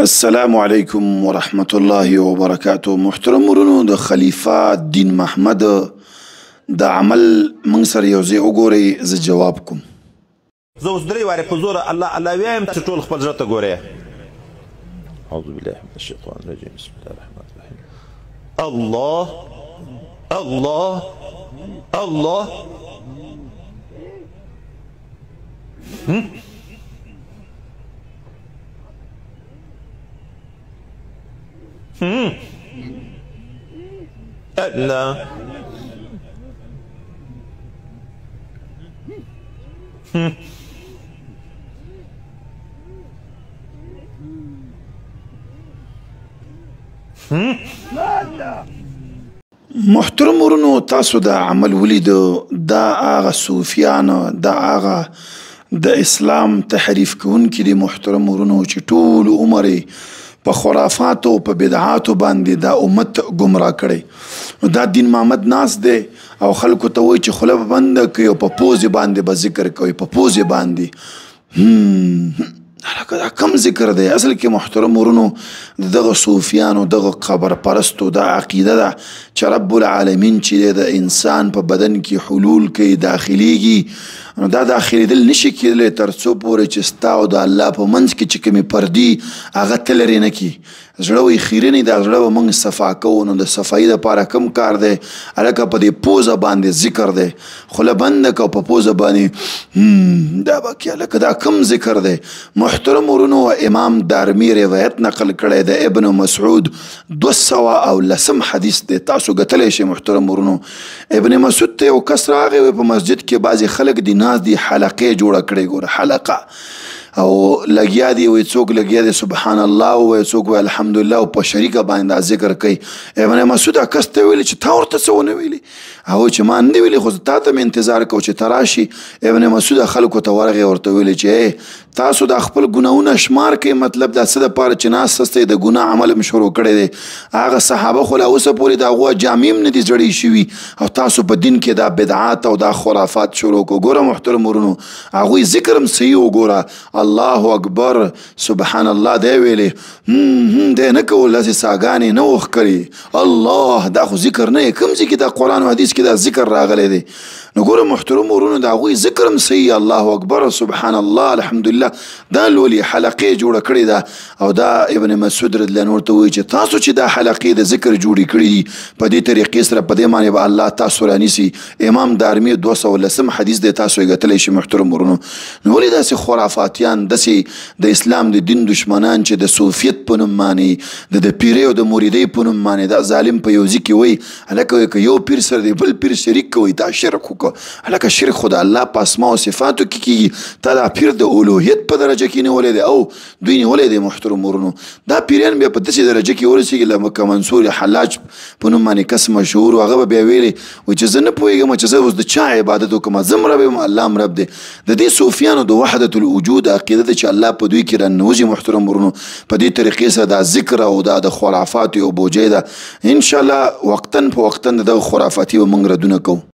السلام علیکم ورحمت الله وبرکاتو. محترم ورونو، د خلیفه دین محمد د عمل موږ سره یو ځای وګورئ، زه جواب کوم. زه اوس درې وارې په زوره الله الله وایم، تاسو ټول خپل زړه ته ګورئ. اعوذ بالله من الشیطان الرجیم، بسم الله الرحمن الرحیم. الله الله الله الله محترم ورونو، تاسو دا عمل ولیدو، دا هغه صوفیان، دا هغه د اسلام تحریف کوونکي دي محترم ورونو، چې ټول عمر په خرافاتو په بدعاتو باندې دا امت ګمراه کړی. نو دا دین محمد ناست دی او خلکو ته وایي چې خوله به بنده کوي او په پوزې باندې به ذکر کوي، په پوزې باندې. هلکه دا کم ذکر دی؟ اصل کې محترم ورونو، دغه صوفیانو، دغه قبر پرستو دا عقیده ده چې رب العالمین چې دی د انسان په بدن کې حلول کوي، داخلیږي. نو دا داخلېدل نشي کېدلی تر څو پورې چې ستا او د الله په منځ کې چې کومې پردې هغه ته لرې نه کړي. زړه وایي خیرنې، دا زړه به موږ صفا کوو. نو د صفایي دپاره کوم کار دی؟ هلکه په دې پوزه باندې ذکر دی. خوله بنده که په پوزه باندې دا به کې هلکه دا کوم ذکر دی؟ محترم ورونو، امام دارمي روایت نقل کړی د ابن مسعود 210 حدیث دی، تاسو ګټلی شئ. محترم ورونو، ابن مسعود ته یو کس راغی، په مسجد کې بعضې خلک دي ناست دي، حلقې جوړه کړې، ګوره حلقه او لګیا دي، وایي څوک لګیا دی سبحان الله وایي، څوک وایي الحمدلله، او په شریکه باندې دا ذکر کوي. ابن مسعود کس ته ویلي چې تا ورته څه ونه ویلي؟ هغه چې ما نه ویلي، خو تا ته مې انتظار کوو چې ته راشي. ابن مسعود خلکو ته ورغی، ورته ویلي چې تاسو دا خپل ګناهونه شمار کوئ، مطلب دا څه دپاره چې ناست هستئ د ګناه عمل م شروع کړی دی. هغه صحابه خو لا اوسه پورې د هغو جامې هم نه دي زړې شوي او تاسو په دین کې دا بدعات او دا خرافات شروع کړو. ګوره محترم ورونو، هغوی ذکر هم صحیح وګوره، الله اکبر سبحان الله دی ویلې، دی نه کول، داسې ساګانې نه وښکلي. الله دا خو ذکر نه، کوم ځای کې دا قرآن و حدیث کې دا ذکر راغلی دی؟ نو ګوره محترم ورونو، د هغوی ذکر هم صحیح، الله اکبر سبحان الله الحمدلله، دا لولي حلقې جوړه کړې ده. او دا ابن مسعود رضی الله عنه ورته وایي چې تاسو چې دا حلقې د ذکر جوړې کړي دي، په دې طریقې سره په دې باندې به الله تاسو رانیسي. امام دارمي 210 حدیث دی، تاسو یې ګټلی شئ. محترم ورونو، نو ولې داسې خرافاتیان، داسې د اسلام د دین دشمنان چې د صوفیت په نوم باندې، د پیرۍ او د مریدۍ په نوم باندې دا ظالم په یو ځای کې وایي هلکه وایي که یو پیر سره دی بل پیر شریک کوئ، دا شرک وکړه. هلکه شرک خو د الله په اسماء او صفاتو کې کېږي، تا دا پیر د الوهیت په درجه کې نیولی دی او دوی نیولی دی. محترم ورونو، دا پیریان بیا په داسې درجه کې ورسېږي لکه منصور حلاج په نوم باندې کس مشهور و، هغه به بیا ویلی وایي چې زه نه پوهېږم چې زه اوس د چا عبادت وکړم، زه م رب یم الله م رب دی. د دې صوفیانو د وحدت الوجود عقیده ده چې الله په دوی کې راننوځي. محترم ورونو، په دې طریقې سره دا ذکر او دا د خرافاتو یو بوجۍ ده. انشاءالله وقتاً په وقتاً د دغه خرافاتي به موږ ردونه کوو.